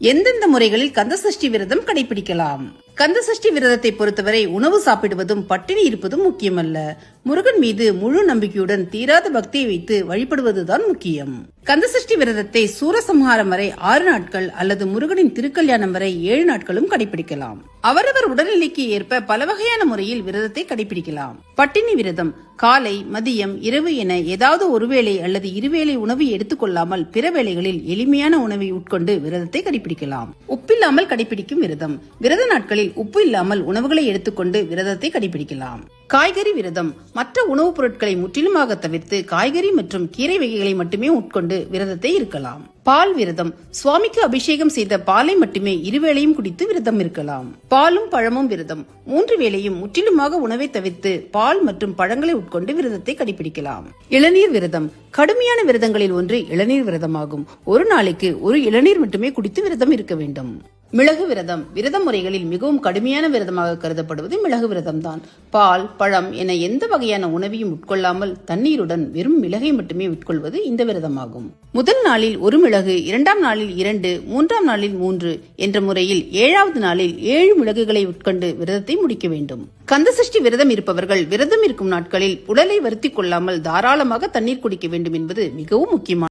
எந்தெந்த முறைகளில் கந்தசஷ்டி விரதம் கடைபிடிக்கலாம்? கந்தசஷ்டி விரதத்தை பொறுத்தவரை உணவு சாப்பிடுவதும் பட்டினி இருப்பதும் முக்கியமல்ல. முருகன் மீது முழு நம்பிக்கையுடன் தீராத பக்தியை வைத்து வழிபடுவதுதான் முக்கியம். கந்தசஷ்டி விரதத்தை சூரசம்ஹாரம் வரை 6 நாட்கள் அல்லது முருகனின் திருக்கல்யாணம் வரை 7 நாட்களும் கடைபிடிக்கலாம். அவரவர் உடல்நிலைக்கு ஏற்ப பல வகையான முறையில் விரதத்தை கடைபிடிக்கலாம். பட்டினி விரதம் காலை, மதியம், இரவு என ஏதாவது ஒருவேளை அல்லது இருவேளை உணவு எடுத்துக்கொள்ளாமல் பிற வேளைகளில் எளிமையான உணவை உட்கொண்டு விரதத்தை கடைபிடிக்கலாம். உப்பில்லாமல் கடைபிடிக்கும் விரதம். விரத நாட்களில் உப்பு இல்லாமல் உணவுகளை எடுத்துக்கொண்டு விரதத்தை கடைபிடிக்கலாம். காய்கறி விரதம். மற்ற உணவுப் பொருட்களை முற்றிலுமாக தவிர்த்து காய்கறி மற்றும் கீரை வகைகளை மட்டுமே உட்கொண்டு விரதத்தை இருக்கலாம். பால் விரதம். சுவாமிக்கு அபிஷேகம் செய்த பாலை மட்டுமே இருவேளையும் குடித்து விரதம் இருக்கலாம். பாலும் பழமும் விரதம். 3 வேளையும் முற்றிலுமாக உணவை தவிர்த்து பால் மற்றும் பழங்களை உட்கொண்டு விரதத்தை கடைபிடிக்கலாம். இளநீர் விரதம். கடுமையான விரதங்களில் ஒன்று இளநீர் விரதமாகும். ஒரு நாளைக்கு ஒரு இளநீர் மட்டுமே குடித்து விரதம் இருக்க வேண்டும். மிளகு விரதம். விரத முறைகளில் மிகவும் கடுமையான விரதமாக கருதப்படுவது மிளகு விரதம் தான். பால், பழம் என எந்த வகையான உணவையும் உட்கொள்ளாமல் தண்ணீருடன் வெறும் மிளகை மட்டுமே உட்கொள்வது இந்த விரதமாகும். முதல் நாளில் 1 மிளகு, 2ஆம் நாளில் 2, 3ஆம் நாளில் 3 என்ற முறையில் 7வது நாளில் 7 மிளகுகளை உட்கொண்டு விரதத்தை முடிக்க வேண்டும். கந்தசஷ்டி விரதம் இருப்பவர்கள் விரதம் இருக்கும் நாட்களில் உடலை வருத்திக் கொள்ளாமல் தாராளமாக தண்ணீர் குடிக்க வேண்டும் என்பது மிகவும் முக்கியமான